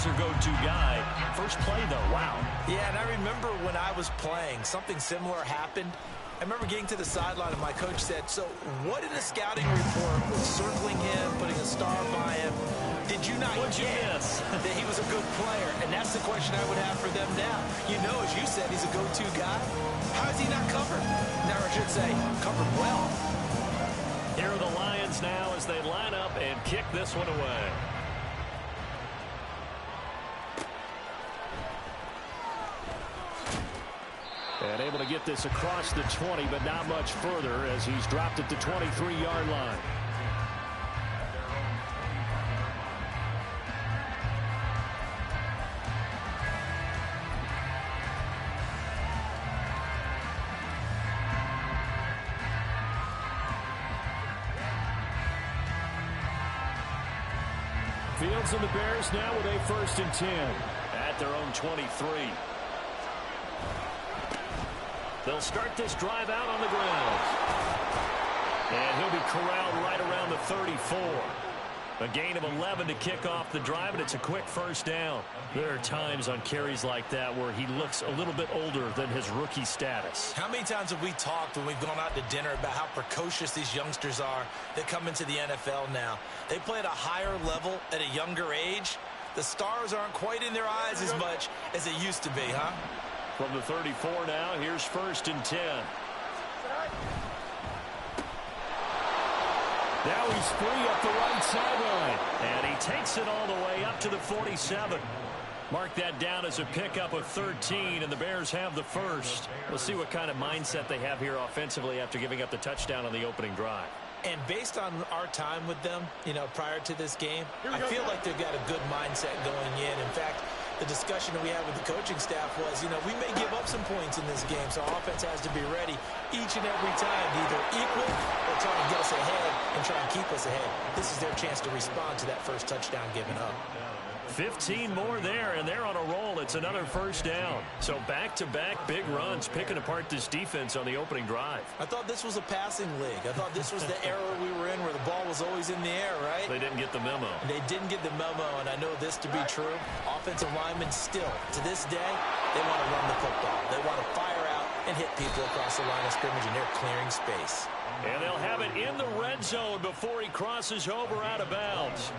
their go-to guy. First play, though, wow. Yeah, and I remember when I was playing, something similar happened. I remember getting to the sideline and my coach said, so what in the scouting report was circling him, putting a star by him? Did you not get that he was a good player? And that's the question I would have for them now. You know, as you said, he's a go-to guy. How is he not covered? Now, I should say, covered well. Here are the Lions now as they line up and kick this one away. And able to get this across the 20, but not much further as he's dropped at the 23-yard line. Fields and the Bears now with a 1st and 10 at their own 23. They'll start this drive out on the ground. And he'll be corralled right around the 34. A gain of 11 to kick off the drive, and it's a quick 1st down. There are times on carries like that where he looks a little bit older than his rookie status. How many times have we talked when we've gone out to dinner about how precocious these youngsters are that come into the NFL now? They play at a higher level at a younger age. The stars aren't quite in their eyes as much as it used to be, huh? From the 34 now, here's 1st and 10. Now he's free up the right sideline. And he takes it all the way up to the 47. Mark that down as a pickup of 13, and the Bears have the 1st. We'll see what kind of mindset they have here offensively after giving up the touchdown on the opening drive. And based on our time with them, you know, prior to this game, I feel like they've got a good mindset going in. In fact, the discussion that we had with the coaching staff was, you know, we may give up some points in this game, so our offense has to be ready each and every time to either equal or try and get us ahead and try and keep us ahead. This is their chance to respond to that first touchdown given up. 15 more there, and they're on a roll. It's another 1st down. So back-to-back big runs, picking apart this defense on the opening drive. I thought this was a passing league. I thought this was the era we were in where the ball was always in the air, right? They didn't get the memo. They didn't get the memo, and I know this to be true. Offensive linemen still, to this day, they want to run the football. They want to fire out and hit people across the line of scrimmage, and they're clearing space. And they'll have it in the red zone before he crosses over out of bounds.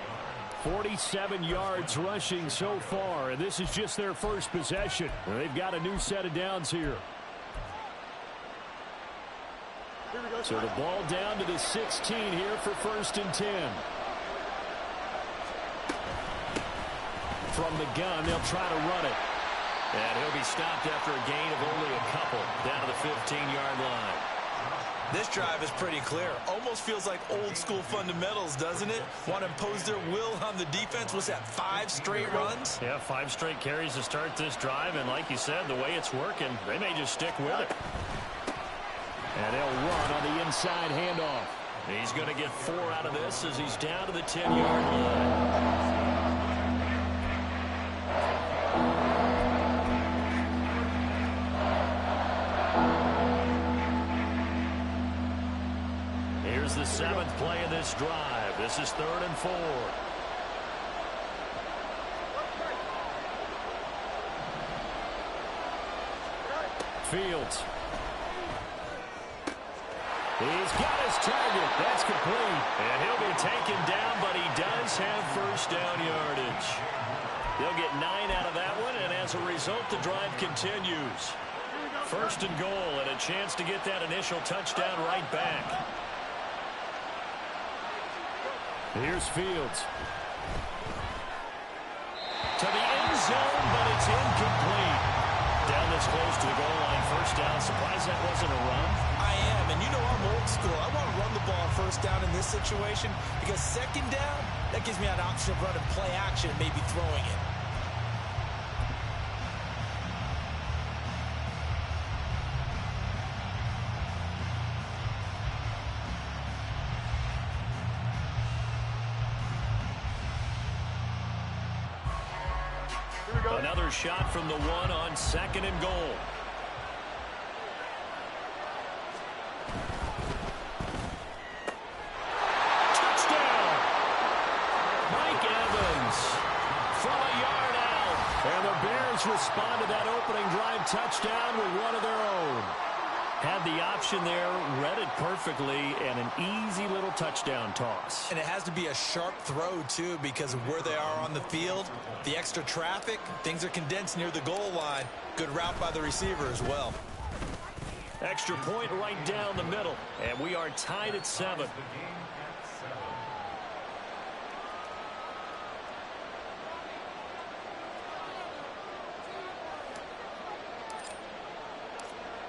47 yards rushing so far, and this is just their first possession. They've got a new set of downs here. So the ball down to the 16 here for 1st and 10. From the gun, they'll try to run it. And he'll be stopped after a gain of only a couple, down to the 15-yard line. This drive is pretty clear. Almost feels like old school fundamentals, doesn't it? Want to impose their will on the defense. Was that 5 straight runs? Yeah, 5 straight carries to start this drive. And like you said, the way it's working, they may just stick with it. And they'll run on the inside handoff. He's going to get 4 out of this as he's down to the 10-yard line. Here's the 7th play of this drive. This is 3rd and 4. Fields. He's got his target. That's complete. And he'll be taken down, but he does have 1st down yardage. They'll get 9 out of that one, and as a result, the drive continues. 1st and goal, and a chance to get that initial touchdown right back. Here's Fields. To the end zone, but it's incomplete. Down this close to the goal line, 1st down. Surprised that wasn't a run? I am, and you know I'm old school. I want to run the ball 1st down in this situation because 2nd down, that gives me an option of running play action and maybe throwing it. Another shot from the 1 on 2nd and goal. Touchdown! Mike Evans from a yard And the Bears respond to that opening drive touchdown with one of their own. Had the option there, read it perfectly, and an easy little touchdown toss. And it has to be a sharp throw, too, because of where they are on the field. The extra traffic, things are condensed near the goal line. Good route by the receiver as well. Extra point right down the middle, and we are tied at 7.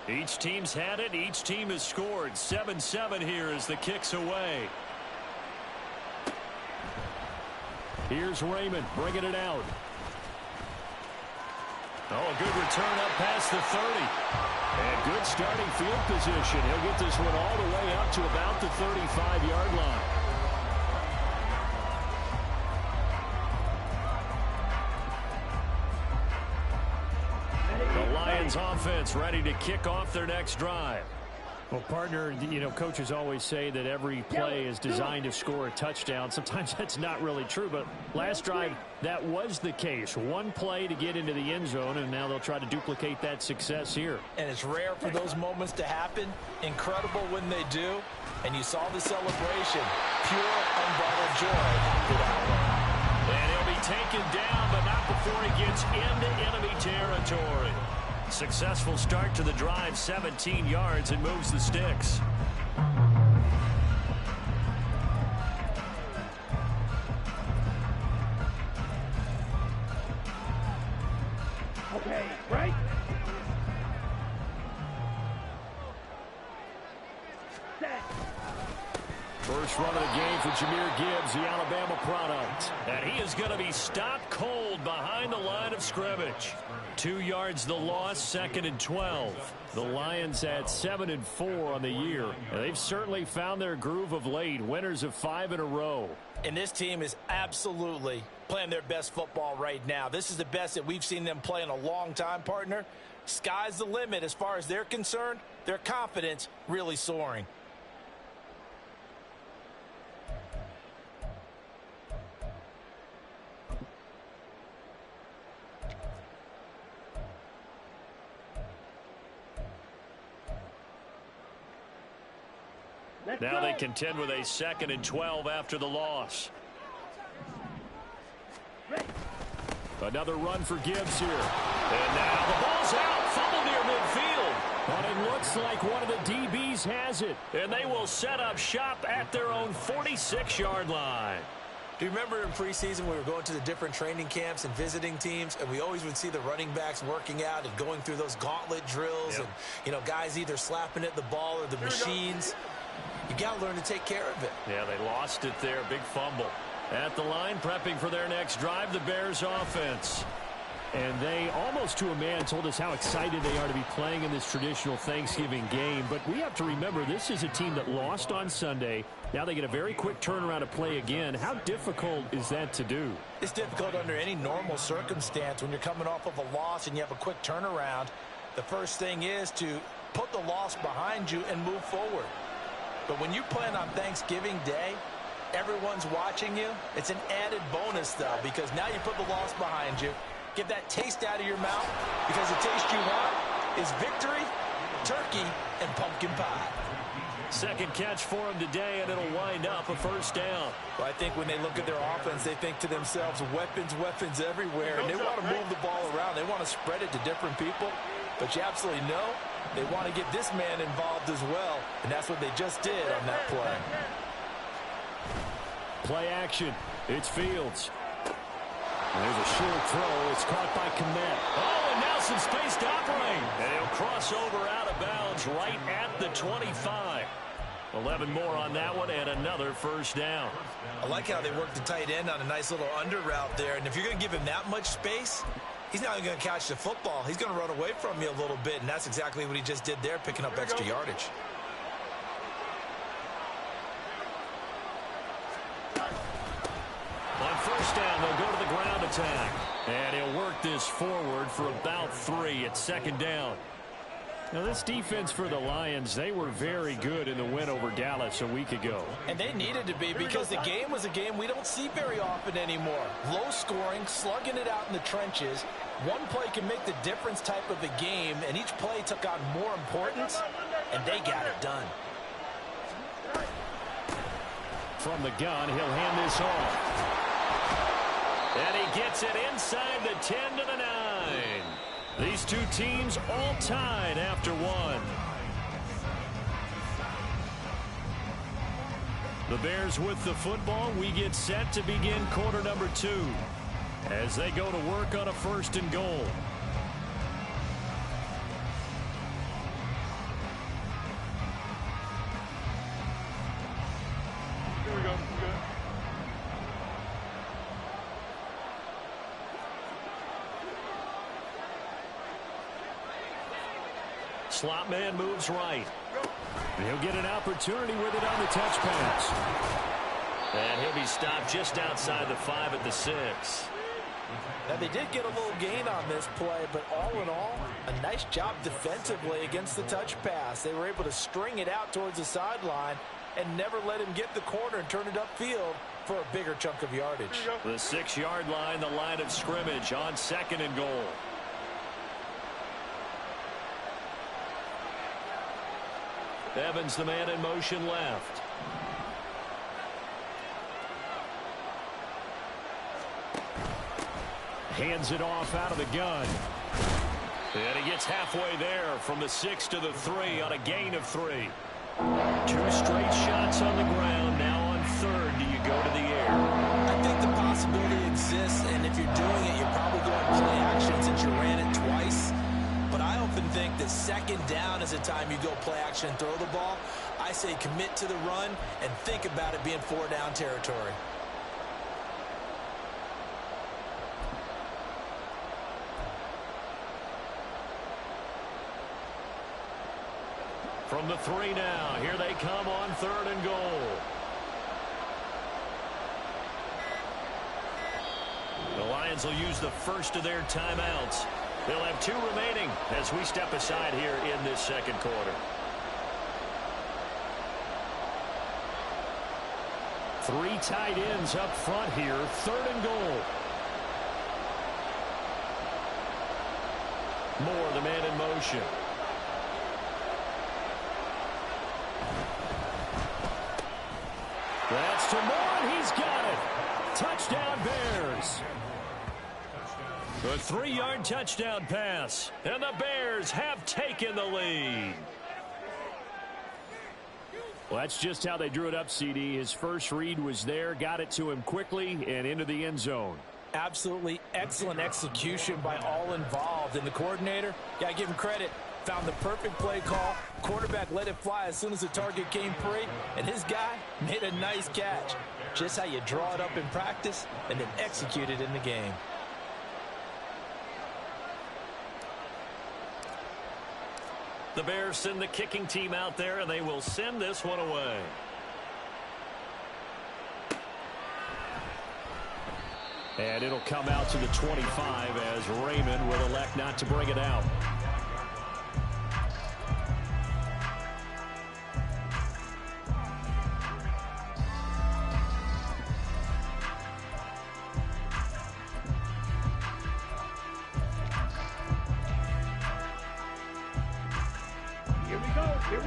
Each team's had it. Each team has scored. 7-7 here as the kick's away. Here's Raymond bringing it out. Oh, a good return up past the 30. And good starting field position. He'll get this one all the way up to about the 35-yard line. The Lions offense ready to kick off their next drive. Well, partner, you know, coaches always say that every play is designed to score a touchdown. Sometimes that's not really true, but last drive, that was the case. One play to get into the end zone, and now they'll try to duplicate that success here. And it's rare for those moments to happen. Incredible when they do. And you saw the celebration. Pure, unbridled joy after that one. And he'll be taken down, but not before he gets into enemy territory. Successful start to the drive, 17 yards, and moves the sticks. Okay, right? Set. First run of the game for Jahmyr Gibbs, the Alabama product. And he is going to be stopped cold behind the line of scrimmage. 2 yards the loss, 2nd and 12. The Lions at 7-4 on the year. And they've certainly found their groove of late, winners of 5 in a row. And this team is absolutely playing their best football right now. This is the best that we've seen them play in a long time, partner. Sky's the limit as far as they're concerned. Their confidence really soaring. Now they contend with a 2nd and 12 after the loss. Another run for Gibbs here. And now the ball's out. Fumble near midfield. But it looks like one of the DBs has it. And they will set up shop at their own 46-yard line. Do you remember in preseason we were going to the different training camps and visiting teams, and we always would see the running backs working out and going through those gauntlet drills, and, you know, guys either slapping at the ball or the machines. You got to learn to take care of it. Yeah, they lost it there. Big fumble. At the line, prepping for their next drive, the Bears offense. And they, almost to a man, told us how excited they are to be playing in this traditional Thanksgiving game. But we have to remember, this is a team that lost on Sunday. Now they get a very quick turnaround to play again. How difficult is that to do? It's difficult under any normal circumstance when you're coming off of a loss and you have a quick turnaround. The first thing is to put the loss behind you and move forward. But when you play on Thanksgiving Day, everyone's watching you. It's an added bonus, though, because now you put the loss behind you. Get that taste out of your mouth, because the taste you want is victory, turkey, and pumpkin pie. Second catch for him today, and it'll wind up a first down. Well, I think when they look at their offense, they think to themselves, weapons, weapons everywhere, and they want to move the ball around. They want to spread it to different people, but you absolutely know they want to get this man involved as well, and that's what they just did on that play. Play action. It's Fields. And there's a short throw. It's caught by Kmet. Oh, and now some space to operate. And he'll cross over out of bounds right at the 25. 11 more on that one, and another first down. I like how they worked the tight end on a nice little under route there. And if you're going to give him that much space, he's not going to catch the football. He's going to run away from you a little bit, and that's exactly what he just did there, picking up extra yardage. On first down, they'll go to the ground attack. And he'll work this forward for about 3 at second down. Now, this defense for the Lions, they were very good in the win over Dallas a week ago. And they needed to be, because the game was a game we don't see very often anymore. Low scoring, slugging it out in the trenches. One play can make the difference type of a game, and each play took on more importance, and they got it done. From the gun, he'll hand this off. And he gets it inside the 10 to the 9. These two teams all tied after one. The Bears with the football. We get set to begin quarter number 2 as they go to work on a 1st and goal. Here we go. Slot man moves right. He'll get an opportunity with it on the touch pass. And he'll be stopped just outside the 5 at the 6. Now, they did get a little gain on this play, but all in all, a nice job defensively against the touch pass. They were able to string it out towards the sideline and never let him get the corner and turn it upfield for a bigger chunk of yardage. The 6-yard line, the line of scrimmage on 2nd and goal. Evans, the man in motion left. Hands it off out of the gun. And he gets halfway there from the 6 to the 3 on a gain of 3. 2 straight shots on the ground. Now on 3rd, do you go to the air? I think the possibility exists, and if you're doing it, you're probably going play action since you ran it twice. But I often think that 2nd down is the time you go play action and throw the ball. I say commit to the run and think about it being 4-down territory. From the 3 now. Here they come on 3rd and goal. The Lions will use the first of their timeouts. They'll have 2 remaining as we step aside here in this 2nd quarter. 3 tight ends up front here. 3rd and goal. Moore, the man in motion. That's to Moore, and he's got it. Touchdown, Bears. A 3-yard touchdown pass, and the Bears have taken the lead. Well, that's just how they drew it up, CD. His first read was there, got it to him quickly, and into the end zone. Absolutely excellent execution by all involved. And the coordinator, got to give him credit, found the perfect play call. Quarterback let it fly as soon as the target came free, and his guy made a nice catch. Just how you draw it up in practice and then execute it in the game. The Bears send the kicking team out there, and they will send this one away. And it'll come out to the 25 as Raymond will elect not to bring it out.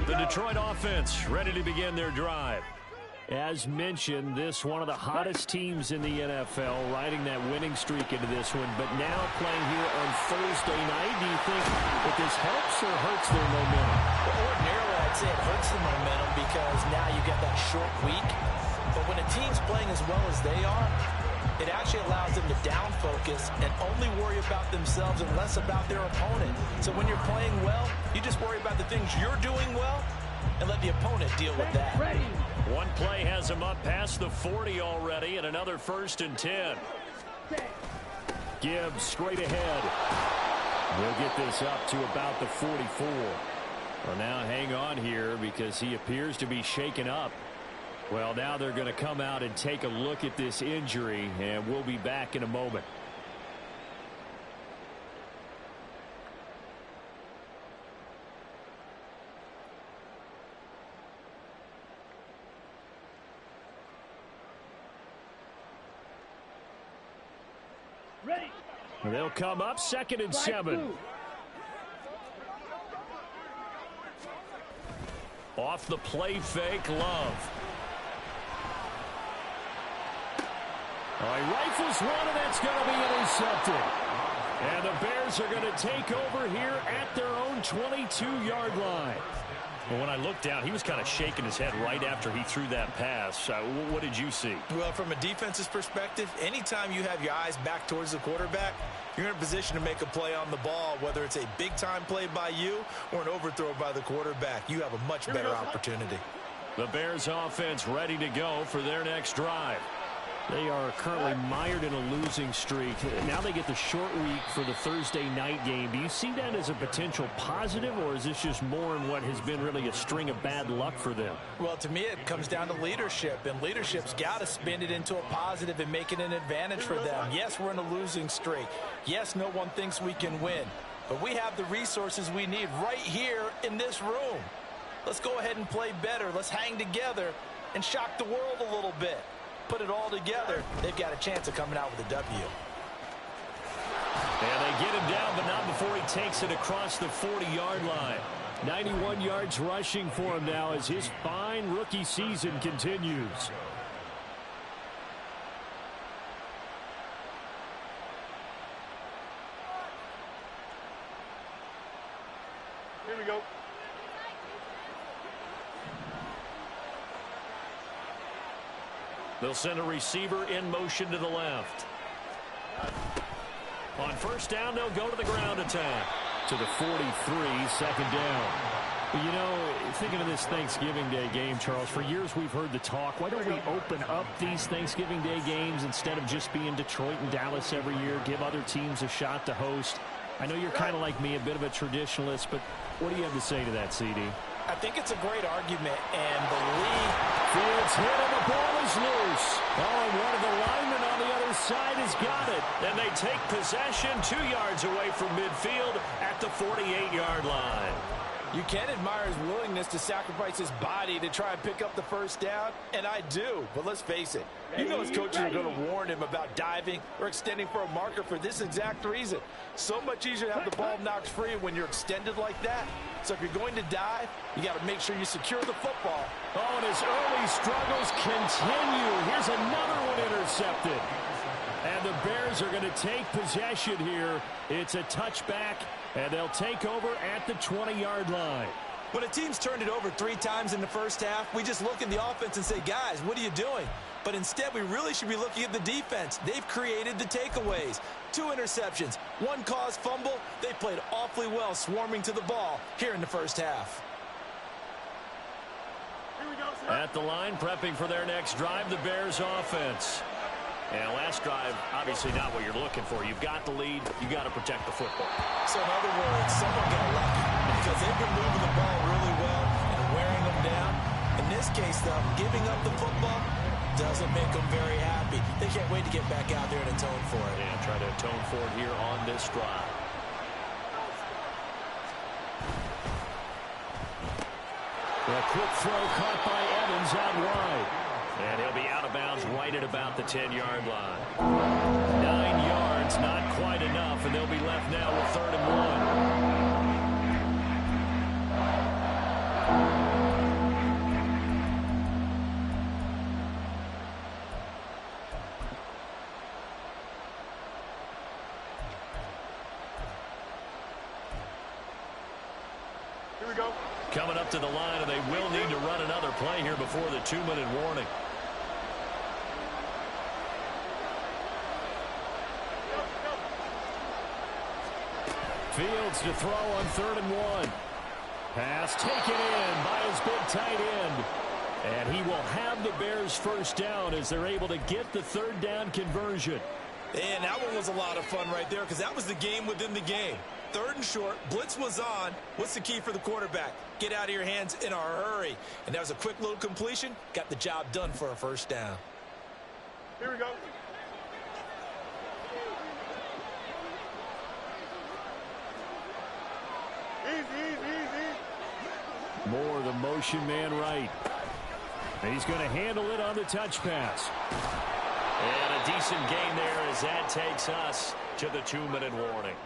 The Detroit offense ready to begin their drive. As mentioned, this one of the hottest teams in the NFL, riding that winning streak into this one, but now playing here on Thursday night. Do you think that this helps or hurts their momentum? Well, ordinarily, I'd say it hurts the momentum because now you get that short week. But when a team's playing as well as they are, it actually allows them to down focus and only worry about themselves and less about their opponent. So when you're playing well, you just worry about the things you're doing well and let the opponent deal with that. One play has him up past the 40 already, and another 1st and 10. Gibbs straight ahead. We'll get this up to about the 44. Well, now hang on here because he appears to be shaken up. Well, now they're going to come out and take a look at this injury, and we'll be back in a moment. Ready. They'll come up 2nd and 7. Off the play fake, Love. He rifles one, and that's going to be intercepted. And the Bears are going to take over here at their own 22-yard line. Well, when I looked down, he was kind of shaking his head right after he threw that pass. What did you see? Well, from a defense's perspective, anytime you have your eyes back towards the quarterback, you're in a position to make a play on the ball, whether it's a big-time play by you or an overthrow by the quarterback. You have a much better opportunity. The Bears offense ready to go for their next drive. They are currently mired in a losing streak. Now they get the short week for the Thursday night game. Do you see that as a potential positive, or is this just more in what has been really a string of bad luck for them? Well, to me, it comes down to leadership, and leadership's got to spin it into a positive and make it an advantage for them. Yes, we're in a losing streak. Yes, no one thinks we can win, but we have the resources we need right here in this room. Let's go ahead and play better. Let's hang together and shock the world a little bit. Put it all together, they've got a chance of coming out with a W. And they get him down, but not before he takes it across the 40-yard line. 91 yards rushing for him now as his fine rookie season continues. Here we go. They'll send a receiver in motion to the left. On first down, they'll go to the ground attack. To the 43, 2nd down. Well, you know, thinking of this Thanksgiving Day game, Charles, for years we've heard the talk. Why don't we open up these Thanksgiving Day games instead of just being Detroit and Dallas every year? Give other teams a shot to host. I know you're kind of like me, a bit of a traditionalist, but what do you have to say to that, CD? I think it's a great argument, and the league... Fields hit, and the ball is loose. Oh, and one of the linemen on the other side has got it. And they take possession 2 yards away from midfield at the 48-yard line. You can admire his willingness to sacrifice his body to try and pick up the first down, and I do. But let's face it, you know his coaches are going to warn him about diving or extending for a marker for this exact reason. So much easier to have the ball knocked free when you're extended like that. So if you're going to dive, you got to make sure you secure the football. Oh, and his early struggles continue. Here's another one intercepted. And the Bears are going to take possession here. It's a touchback, and they'll take over at the 20-yard line. When a team's turned it over 3 times in the first half, we just look at the offense and say, guys, what are you doing? But instead, we really should be looking at the defense. They've created the takeaways. 2 interceptions, 1 caused fumble. They played awfully well swarming to the ball here in the first half. At the line, prepping for their next drive, the Bears offense. And last drive, obviously not what you're looking for. You've got the lead. You've got to protect the football. So in other words, someone got lucky because they've been moving the ball really well and wearing them down. In this case, though, giving up the football doesn't make them very happy. They can't wait to get back out there and atone for it. And try to atone for it here on this drive. A quick throw caught by Evans out wide. And he'll be out of bounds right at about the 10-yard line. 9 yards, not quite enough, and they'll be left now with 3rd and Here we go. Coming up to the line, and they will need to run another play here before the 2-minute warning. Fields to throw on 3rd and 1. Pass taken in by his big tight end. And he will have the Bears first down as they're able to get the 3rd down conversion. And that one was a lot of fun right there because that was the game within the game. 3rd and short, blitz was on. What's the key for the quarterback? Get out of your hands in a hurry. And that was a quick little completion. Got the job done for a first down. Here we go. Easy. Moore, the motion man right. And he's going to handle it on the touch pass. And a decent gain there as that takes us to the 2-minute warning.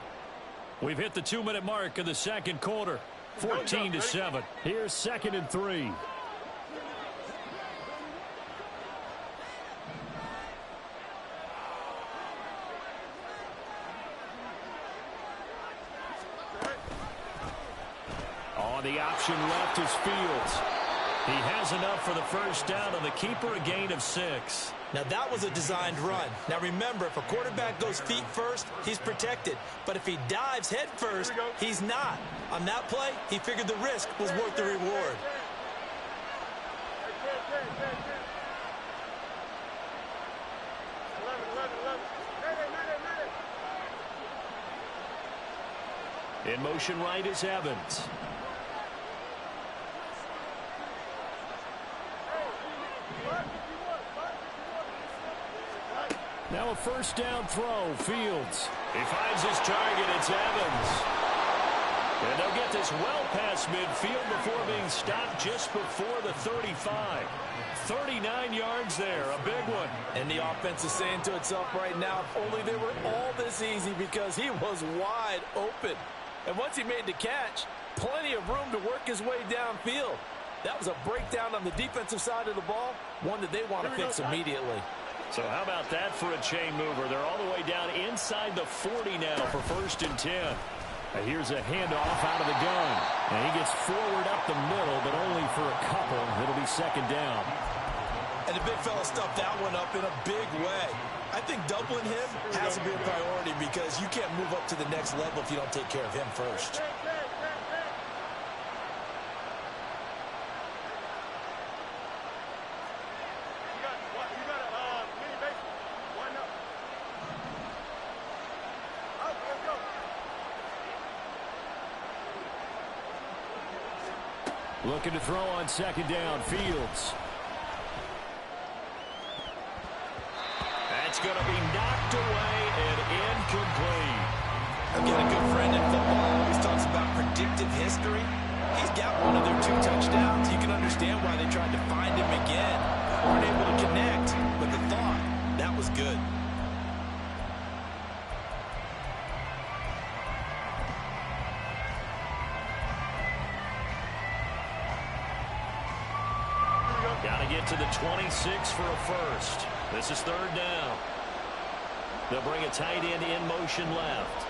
We've hit the 2-minute mark of the second quarter. 14-7. Here's 2nd and 3. The option left is Fields. He has enough for the first down, and the keeper a gain of 6. Now, that was a designed run. Now, remember, if a quarterback goes feet first, he's protected. But if he dives head first, he's not. On that play, he figured the risk was worth the reward. In motion right is Evans. Now a first down throw, Fields. He finds his target, it's Evans. And they'll get this well past midfield before being stopped just before the 35. 39 yards there, a big one. And the offense is saying to itself right now, if only they were all this easy, because he was wide open. And once he made the catch, plenty of room to work his way downfield. That was a breakdown on the defensive side of the ball, one that they want to fix immediately. So how about that for a chain mover? They're all the way down inside the 40 now for 1st and 10. Here's a handoff out of the gun. And he gets forward up the middle, but only for a couple. It'll be 2nd down. And the big fella stuffed that one up in a big way. I think doubling him has to be a priority, because you can't move up to the next level if you don't take care of him first. Looking to throw on 2nd down, Fields. That's going to be knocked away and incomplete. Again, a good friend in football always talks about predictive history. He's got one of their 2 touchdowns. You can understand why they tried to find him again. Weren't able to connect, but the thought, that was good. Got to get to the 26 for a first. This is 3rd down. They'll bring a tight end in motion left.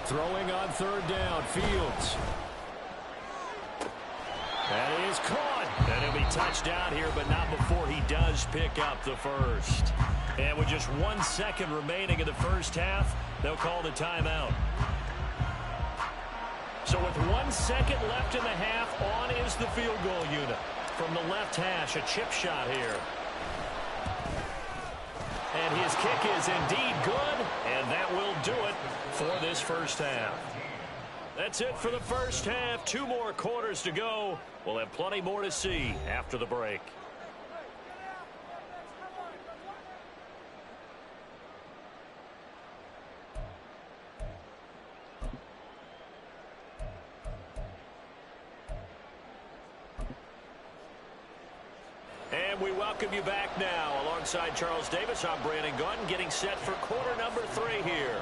Throwing on 3rd down, Fields. That is caught. And he'll be touched down here, but not before he does pick up the first. And with just 1 second remaining in the first half, they'll call the timeout. So with 1 second left in the half, on is the field goal unit. From the left hash, a chip shot here. And his kick is indeed good, and that will do it for this first half. That's it for the first half. 2 more quarters to go. We'll have plenty more to see after the break. And we welcome you back now. Alongside Charles Davis, I'm Brandon Gunn, getting set for quarter number 3 here.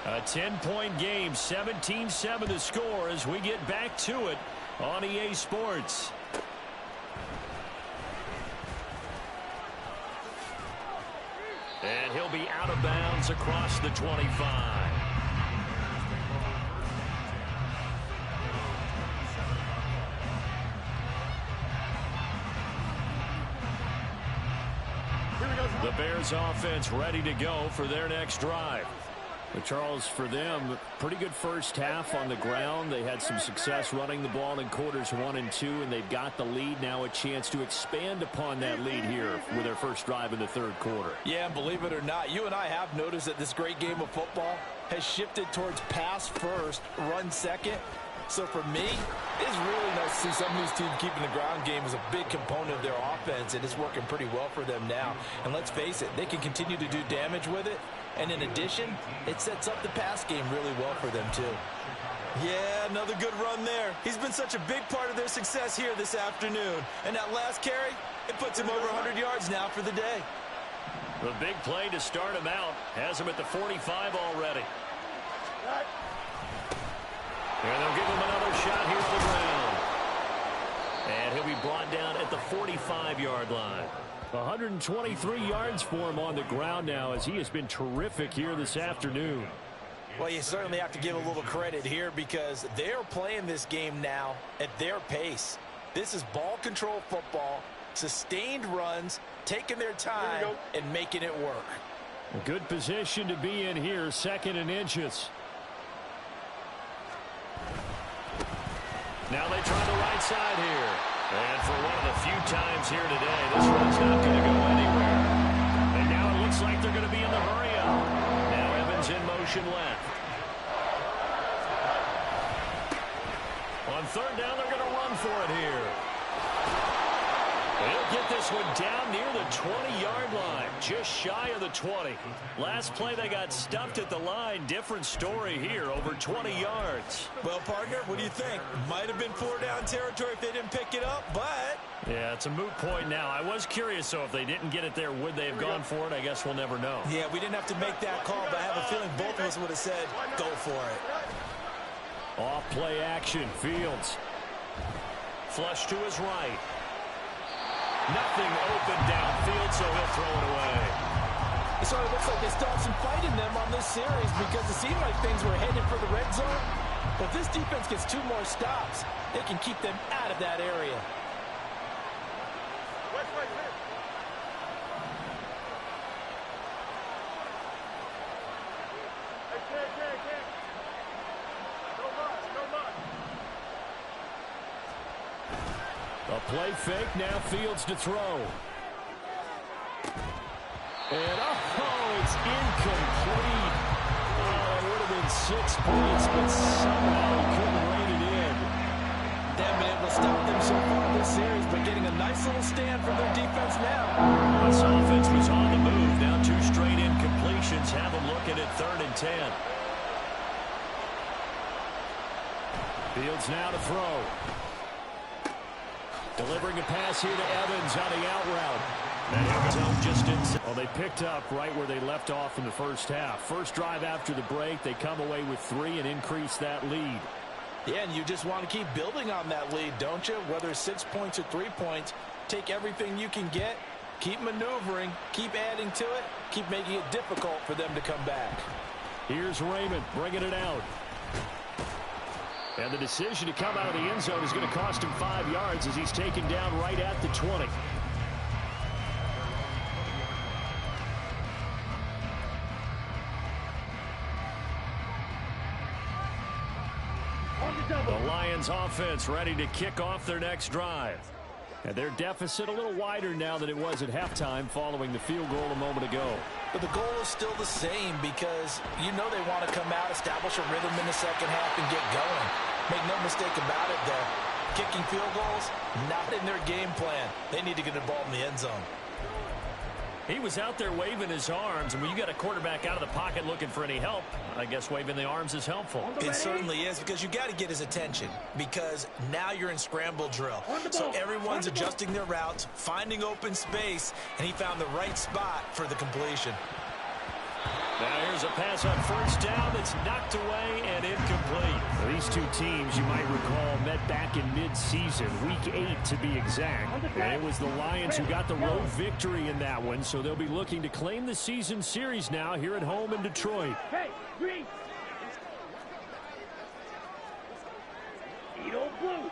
A 10-point game, 17-7 the score as we get back to it on EA Sports. And he'll be out of bounds across the 25. The Bears offense ready to go for their next drive. But Charles, for them, pretty good first half on the ground. They had some success running the ball in quarters 1 and 2, and they've got the lead. Now a chance to expand upon that lead here with their first drive in the 3rd quarter. Yeah, and believe it or not, you and I have noticed that this great game of football has shifted towards pass first, run second. So for me, it's really nice to see some of these teams keeping the ground game as a big component of their offense, and it's working pretty well for them now. And let's face it, they can continue to do damage with it, And in addition, it sets up the pass game really well for them, too. Yeah, another good run there. He's been such a big part of their success here this afternoon. And that last carry, it puts him over 100 yards now for the day. The big play to start him out has him at the 45 already. And they'll give him another shot here to the ground. And he'll be brought down at the 45-yard line. 123 yards for him on the ground now, as he has been terrific here this afternoon. Well, you certainly have to give a little credit here because they're playing this game now at their pace. This is ball control football, sustained runs, taking their time and making it work. A good position to be in here, 2nd and inches. Now they try the right side here. And for one of the few times here today, this one's not going to go anywhere. And now it looks like they're going to be in the hurry-up. Now Evans in motion left. On 3rd down, they're going to run for it here. He'll get this one down near the 20-yard line, just shy of the 20. Last play, they got stuffed at the line. Different story here, over 20 yards. Well, partner, what do you think? Might have been 4-down territory if they didn't pick it up, but... Yeah, it's a moot point now. I was curious, so if they didn't get it there, would they have gone for it? I guess we'll never know. Yeah, we didn't have to make that call, but I have a feeling both of us would have said, go for it. Off play action, Fields. Flush to his right. Nothing open downfield, so he'll throw it away. It sort of looks like they still have some fight in them on this series because it seemed like things were headed for the red zone. But if this defense gets 2 more stops, they can keep them out of that area. A play fake, now Fields to throw. And, oh, it's incomplete. Oh, it would have been 6 points, but somehow he couldn't rein it in. They haven't been able to stop them so far this series, but getting a nice little stand from their defense now. This offense was on the move. Now 2 straight incompletions have them looking at 3rd and 10. Fields now to throw. Delivering a pass here to Evans on the out route. Well, they picked up right where they left off in the first half. First drive after the break, they come away with 3 and increase that lead. Yeah, and you just want to keep building on that lead, don't you? Whether it's 6 points or 3 points, take everything you can get, keep maneuvering, keep adding to it, keep making it difficult for them to come back. Here's Raymond bringing it out. And the decision to come out of the end zone is going to cost him 5 yards as he's taken down right at the 20. The Lions offense ready to kick off their next drive. And their deficit a little wider now than it was at halftime following the field goal a moment ago. But the goal is still the same because you know they want to come out, establish a rhythm in the second half, and get going. Make no mistake about it, though. Kicking field goals, not in their game plan. They need to get the ball in the end zone. He was out there waving his arms, and when you got a quarterback out of the pocket looking for any help, I guess waving the arms is helpful. It certainly is because you got to get his attention because now you're in scramble drill. So everyone's adjusting their routes, finding open space, and he found the right spot for the completion. Now here's a pass on first down that's knocked away and incomplete. Now, these two teams, you might recall, met back in mid-season, week 8 to be exact. And it was the Lions who got the road victory in that one, so they'll be looking to claim the season series now here at home in Detroit. Hey, green. Edo blue.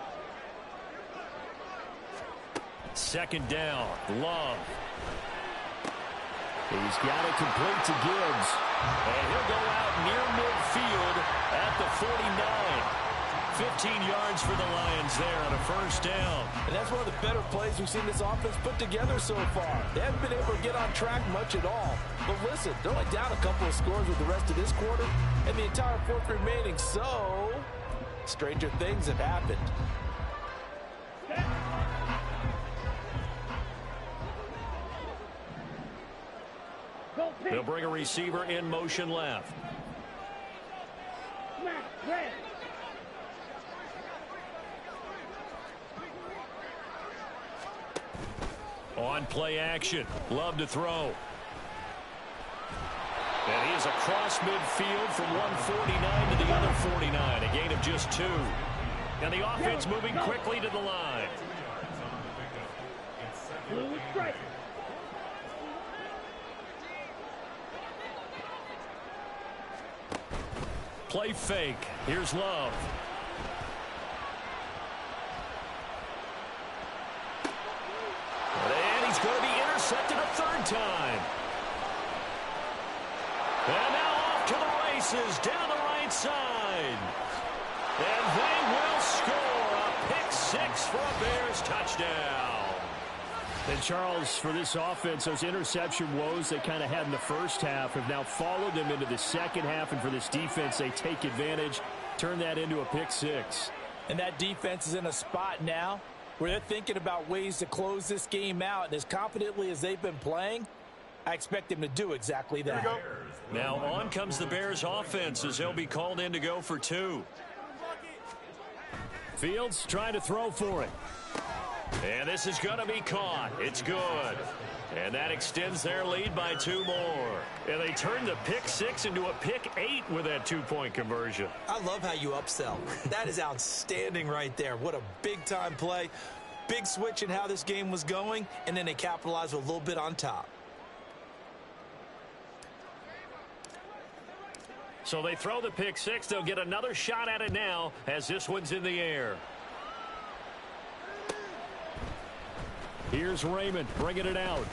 Second down, Love. He's got it complete to Gibbs. And he'll go out near midfield at the 49. 15 yards for the Lions there on a first down. And that's one of the better plays we've seen this offense put together so far. They haven't been able to get on track much at all. But listen, they're only down a couple of scores with the rest of this quarter and the entire fourth remaining. So, stranger things have happened. Go. They'll bring a receiver in motion left. On play action. Love to throw. And he is across midfield from 149 to the other 49. A gain of just 2. And the offense moving quickly to the line. Play fake. Here's Love. And he's going to be intercepted a third time. And now off to the races down the right side. And they will score a pick 6 for a Bears touchdown. And Charles, for this offense, those interception woes they kind of had in the first half have now followed them into the second half. And for this defense, they take advantage, turn that into a pick 6. And that defense is in a spot now where they're thinking about ways to close this game out. And as confidently as they've been playing, I expect them to do exactly that. Now on comes the Bears offense as he'll be called in to go for 2. Fields trying to throw for it. And this is going to be caught. It's good. And that extends their lead by 2 more. And they turn the pick 6 into a pick 8 with that 2-point conversion. I love how you upsell. That is outstanding right there. What a big-time play. Big switch in how this game was going, and then they capitalized with a little bit on top. So they throw the pick 6. They'll get another shot at it now as this one's in the air. Here's Raymond bringing it out.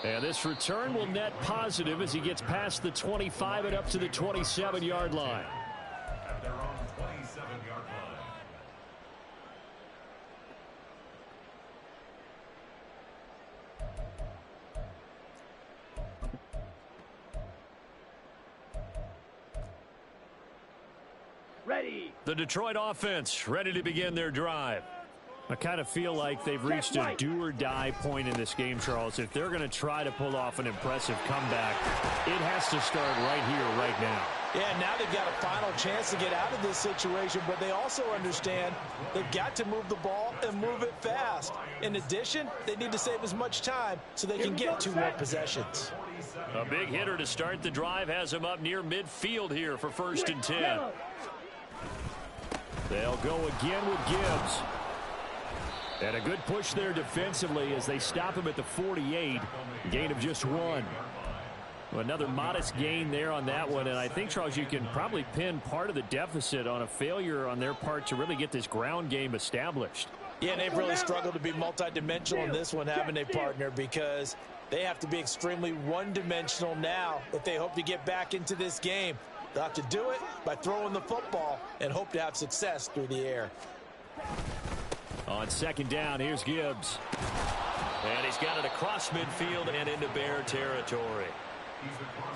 And this return will net positive as he gets past the 25 and up to the 27-yard line. At their own 27-yard line. Ready. The Detroit offense ready to begin their drive. I kind of feel like they've reached a do-or-die point in this game, Charles. If they're going to try to pull off an impressive comeback, it has to start right here, right now. Yeah, now they've got a final chance to get out of this situation, but they also understand they've got to move the ball and move it fast. In addition, they need to save as much time so they can get 2 more possessions. A big hitter to start the drive has him up near midfield here for 1st and 10. They'll go again with Gibbs. And a good push there defensively as they stop him at the 48. Gain of just 1. Another modest gain there on that one. And I think, Charles, you can probably pin part of the deficit on a failure on their part to really get this ground game established. Yeah, and they've really struggled to be multidimensional in this one, haven't they, partner? Because they have to be extremely one-dimensional now if they hope to get back into this game. They'll have to do it by throwing the football and hope to have success through the air. On 2nd down, here's Gibbs. And he's got it across midfield and into Bear territory.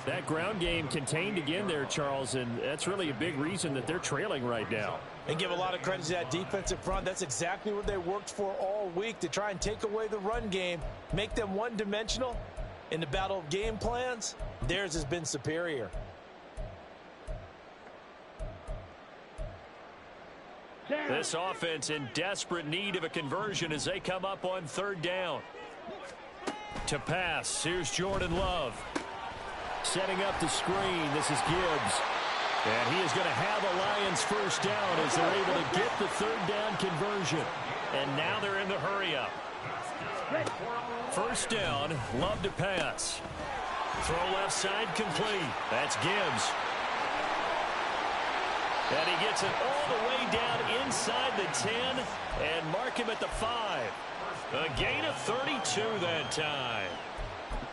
That ground game contained again there, Charles, and that's really a big reason that they're trailing right now. And give a lot of credit to that defensive front. That's exactly what they worked for all week, to try and take away the run game, make them one-dimensional. In the battle of game plans, theirs has been superior. This offense in desperate need of a conversion as they come up on 3rd down. To pass, here's Jordan Love. Setting up the screen, this is Gibbs. And he is going to have a Lions 1st down as they're able to get the 3rd down conversion. And now they're in the hurry-up. 1st down, Love to pass. Throw left side complete. That's Gibbs. And he gets it all the way down inside the 10 and mark him at the 5. A gain of 32 that time.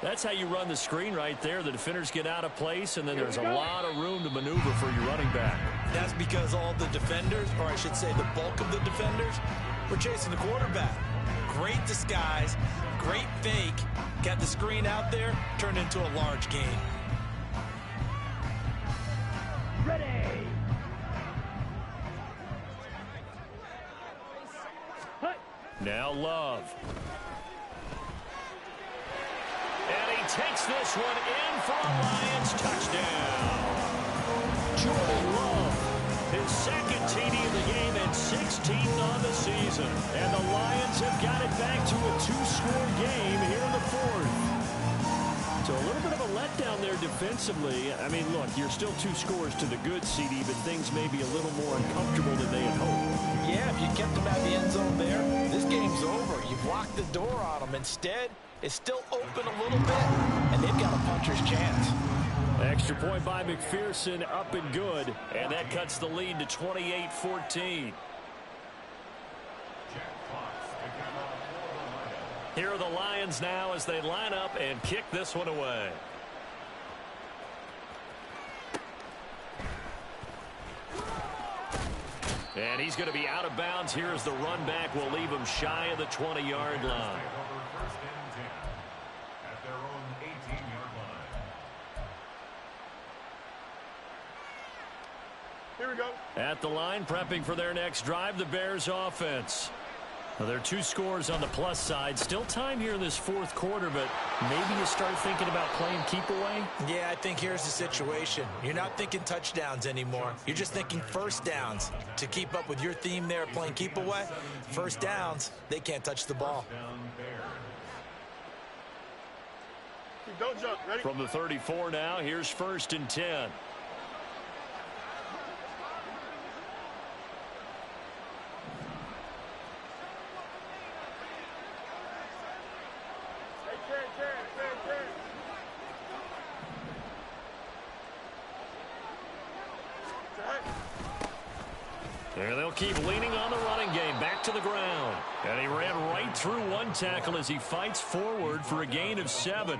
That's how you run the screen right there. The defenders get out of place, and then there's a lot of room to maneuver for your running back. That's because all the defenders, or I should say the bulk of the defenders, were chasing the quarterback. Great disguise, great fake. Got the screen out there, turned into a large gain. Ready. Now Love. takes this one in for a Lions touchdown. Jordan Love, his second TD of the game and 16th on the season. And the Lions have got it back to a two-score game here in the fourth. So a little bit of a letdown there defensively. I mean, look, you're still 2 scores to the good, CD, but things may be a little more uncomfortable than they had hoped. Yeah, if you kept them out of the end zone there, this game's over. You've locked the door on them. Instead, it's still open a little bit, and they've got a puncher's chance. Extra point by McPherson, up and good. And that cuts the lead to 28-14. Here are the Lions now as they line up and kick this one away. And he's going to be out of bounds here as the run back will leave him shy of the 20-yard line. At their own 18-yard line. Here we go. At the line, prepping for their next drive, the Bears offense. Well, there are 2 scores on the plus side. Still time here in this fourth quarter, but maybe you start thinking about playing keep away? Yeah, I think here's the situation. You're not thinking touchdowns anymore. You're just thinking first downs. To keep up with your theme there, playing keep away, first downs, they can't touch the ball. Don't jump. Ready? From the 34 now, here's 1st and 10. And they'll keep leaning on the running game. Back to the ground. And he ran right through one tackle as he fights forward for a gain of 7.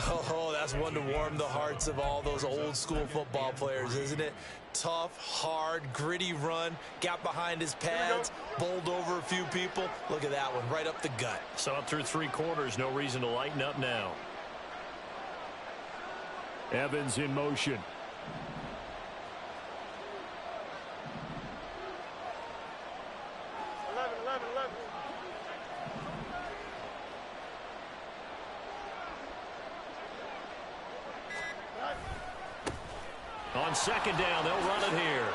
Oh, that's one to warm the hearts of all those old school football players, isn't it? Tough, hard, gritty run. Got behind his pads, bowled over a few people. Look at that one, right up the gut. So up through 3 quarters, no reason to lighten up now. Evans in motion. On 2nd down, they'll run it here.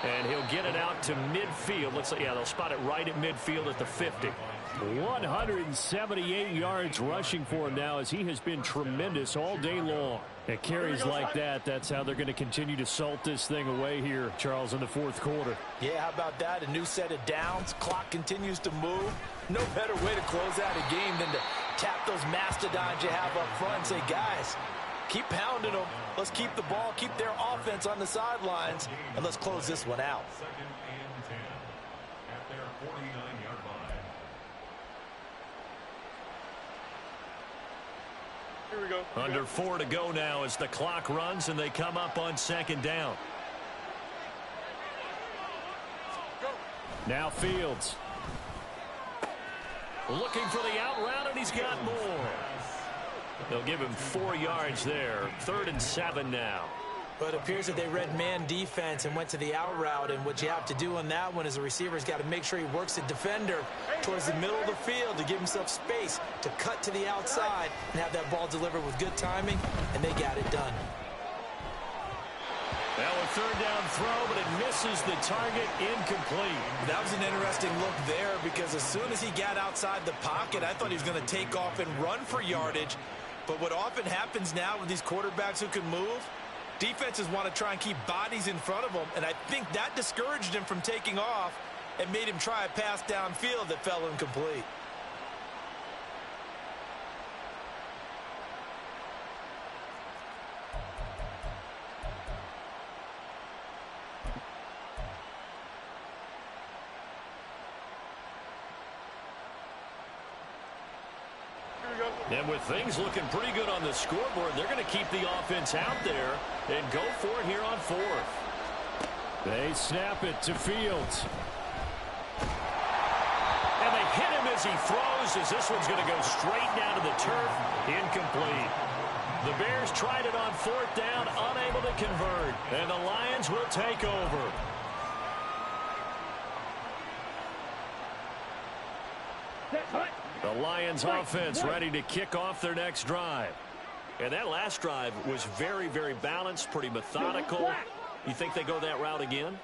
And he'll get it out to midfield. Looks like, yeah, they'll spot it right at midfield at the 50. 178 yards rushing for him now as he has been tremendous all day long. At carries like that, that's how they're going to continue to salt this thing away here, Charles, in the fourth quarter. Yeah, how about that? A new set of downs. Clock continues to move. No better way to close out a game than to tap those mastodons you have up front and say, guys, keep pounding them. Let's keep the ball, keep their offense on the sidelines, and let's close this one out. 2nd and 10 at their 49-yard line. Here we go. Under 4 to go now as the clock runs and they come up on 2nd down. Go. Now Fields. Looking for the out route, and he's got more. They'll give him 4 yards there. 3rd and 7 now. But it appears that they read man defense and went to the out route, and what you have to do on that one is the receiver's got to make sure he works the defender towards the middle of the field to give himself space to cut to the outside and have that ball delivered with good timing, and they got it done. Now a 3rd down throw, but it misses the target, incomplete. That was an interesting look there because as soon as he got outside the pocket, I thought he was going to take off and run for yardage. But what often happens now with these quarterbacks who can move, defenses want to try and keep bodies in front of them, and I think that discouraged him from taking off and made him try a pass downfield that fell incomplete. And with things looking pretty good on the scoreboard, they're going to keep the offense out there and go for it here on 4th. They snap it to Fields. And they hit him as he throws, as this one's going to go straight down to the turf. Incomplete. The Bears tried it on 4th down, unable to convert. And the Lions will take over. The Lions offense ready to kick off their next drive. And that last drive was very, very balanced, pretty methodical. You think they go that route again?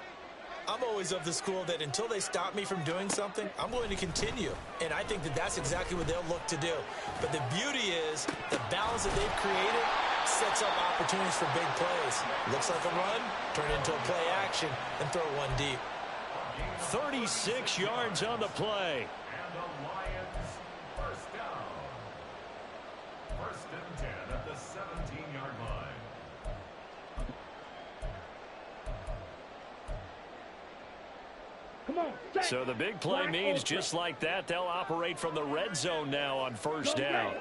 I'm always of the school that until they stop me from doing something, I'm going to continue. And I think that that's exactly what they'll look to do. But the beauty is the balance that they've created sets up opportunities for big plays. Looks like a run, turn it into a play action, and throw one deep. 36 yards on the play. And the Lions first down. First and 10 at the 17-yard line. So the big play means just like that, they'll operate from the red zone now on first down.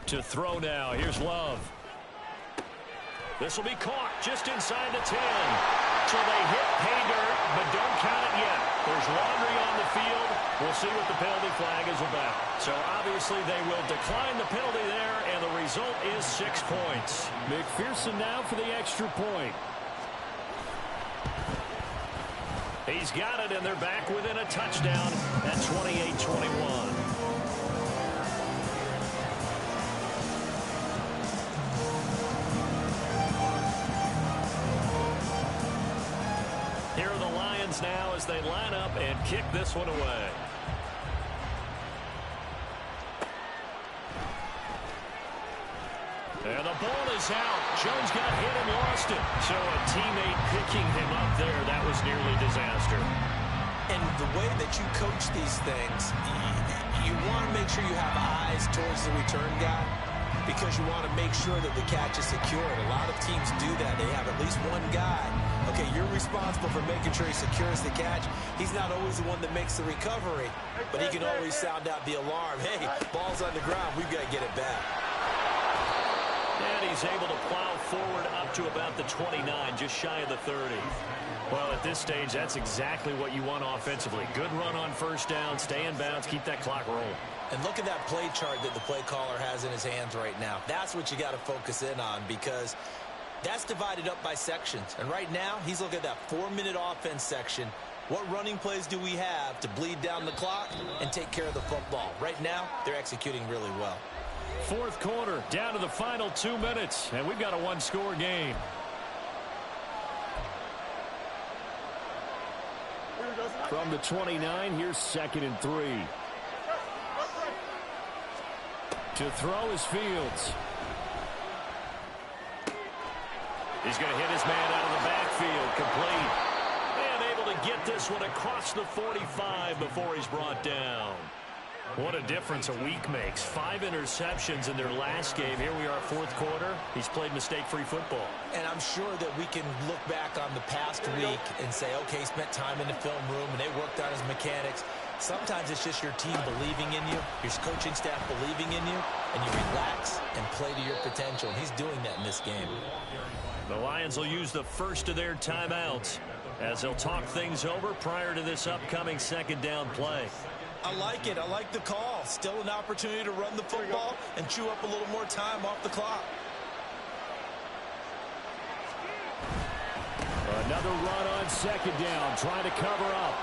To throw now, here's Love. This will be caught just inside the 10. So they hit pay dirt, but don't count it yet. There's laundry on the field. We'll see what the penalty flag is about. So obviously they will decline the penalty there, and the result is 6 points. McPherson now for the extra point. He's got it, and they're back within a touchdown at 28-21. Here are the Lions now as they line up and kick this one away. And the ball is out. Jones got hit and lost it. So a teammate picking him up there, that was nearly disaster. And the way that you coach these things, you want to make sure you have eyes towards the return guy because you want to make sure that the catch is secured. A lot of teams do that. They have at least one guy. Okay, you're responsible for making sure he secures the catch. He's not always the one that makes the recovery, but he can always sound out the alarm. Hey, ball's on the ground. We've got to get it back. And he's able to plow forward up to about the 29, just shy of the 30. Well, at this stage, that's exactly what you want offensively. Good run on first down, stay in bounds, keep that clock rolling. And look at that play chart that the play caller has in his hands right now. That's what you got to focus in on because that's divided up by sections. And right now, he's looking at that 4-minute offense section. What running plays do we have to bleed down the clock and take care of the football? Right now, they're executing really well. Fourth quarter, down to the final 2 minutes, and we've got a one-score game. From the 29, here's 2nd and 3. To throw is Fields. He's going to hit his man out of the backfield, complete. And able to get this one across the 45 before he's brought down. What a difference a week makes. 5 interceptions in their last game. Here we are, fourth quarter. He's played mistake-free football. And I'm sure that we can look back on the past week and say, okay, he spent time in the film room and they worked on his mechanics. Sometimes it's just your team believing in you, your coaching staff believing in you, and you relax and play to your potential. And he's doing that in this game. The Lions will use the first of their timeouts as they'll talk things over prior to this upcoming second down play. I like it. I like the call. Still an opportunity to run the football and chew up a little more time off the clock. Another run on second down, trying to cover up.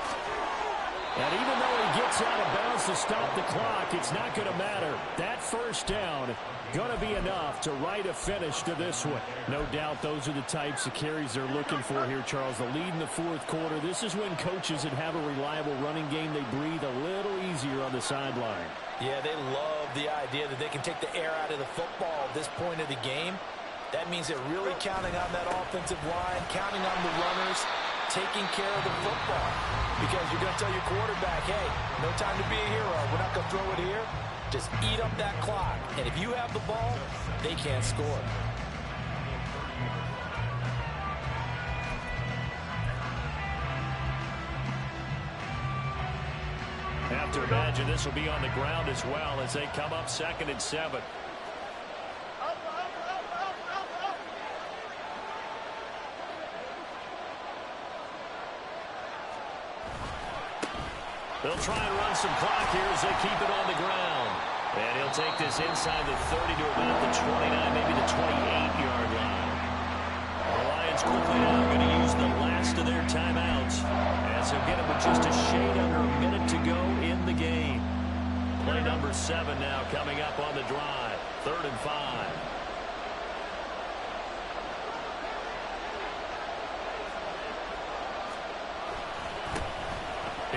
And even though he gets out of bounds to stop the clock, it's not going to matter. That first down going to be enough to write a finish to this one. No doubt those are the types of carries they're looking for here, Charles. The lead in the fourth quarter. This is when coaches that have a reliable running game, they breathe a little easier on the sideline. Yeah, they love the idea that they can take the air out of the football at this point of the game. That means they're really counting on that offensive line, counting on the runners, taking care of the football. Because you're going to tell your quarterback, hey, no time to be a hero. We're not going to throw it here. Just eat up that clock. And if you have the ball, they can't score. Have to imagine this will be on the ground as well as they come up 2nd and 7. They'll try and run some clock here as they keep it on the ground. And he'll take this inside the 30 to about the 29, maybe the 28-yard line. The Lions quickly now going to use the last of their timeouts as they'll get him number 7 now coming up on the drive. 3rd and 5.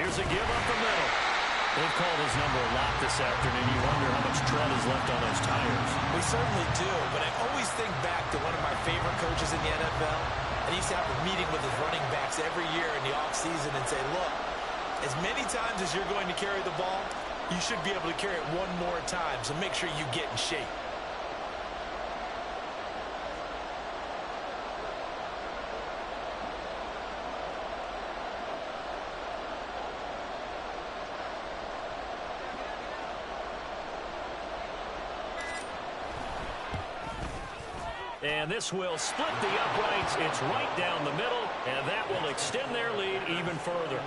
Here's a give up the middle. They've called his number a lot this afternoon. You wonder how much tread is left on those tires. We certainly do, but I always think back to one of my favorite coaches in the NFL. And he used to have a meeting with his running backs every year in the offseason and say, look, as many times as you're going to carry the ball, you should be able to carry it one more time, so make sure you get in shape. And this will split the uprights. It's right down the middle, and that will extend their lead even further.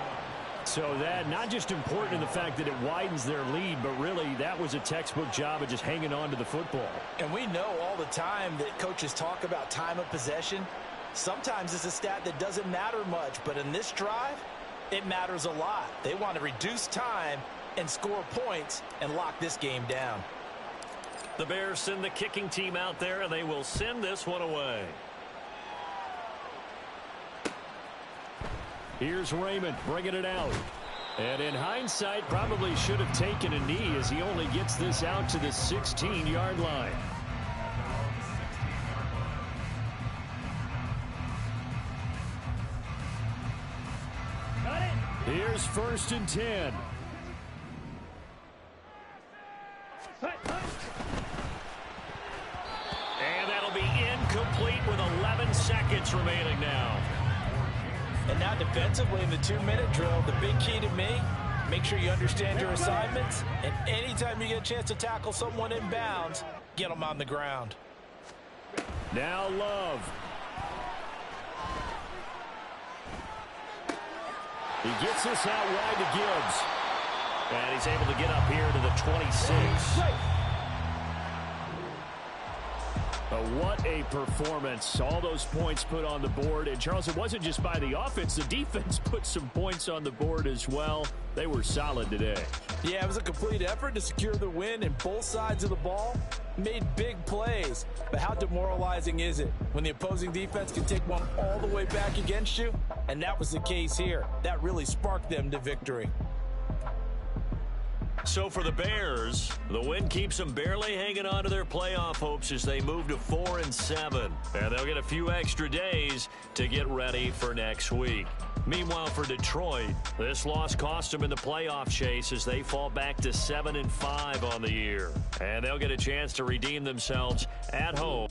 So that not just important in the fact that it widens their lead, but really that was a textbook job of just hanging on to the football. And we know all the time that coaches talk about time of possession. Sometimes it's a stat that doesn't matter much, but in this drive, it matters a lot. They want to reduce time and score points and lock this game down. The Bears send the kicking team out there, and they will send this one away. Here's Raymond bringing it out. And in hindsight, probably should have taken a knee as he only gets this out to the 16-yard line. Got it. Here's 1st and 10. And that'll be incomplete with 11 seconds remaining now. And now defensively in the 2-minute drill, the big key to me, make sure you understand your assignments, and anytime you get a chance to tackle someone in bounds, get them on the ground. Now Love. He gets this out wide to Gibbs. And he's able to get up here to the 26. But what a performance. All those points put on the board. And, Charles, it wasn't just by the offense. The defense put some points on the board as well. They were solid today. Yeah, it was a complete effort to secure the win, and both sides of the ball made big plays. But how demoralizing is it when the opposing defense can take one all the way back against you? And that was the case here. That really sparked them to victory. So for the Bears, the win keeps them barely hanging on to their playoff hopes as they move to 4-7. And they'll get a few extra days to get ready for next week. Meanwhile, for Detroit, this loss cost them in the playoff chase as they fall back to 7-5 on the year. And they'll get a chance to redeem themselves at home.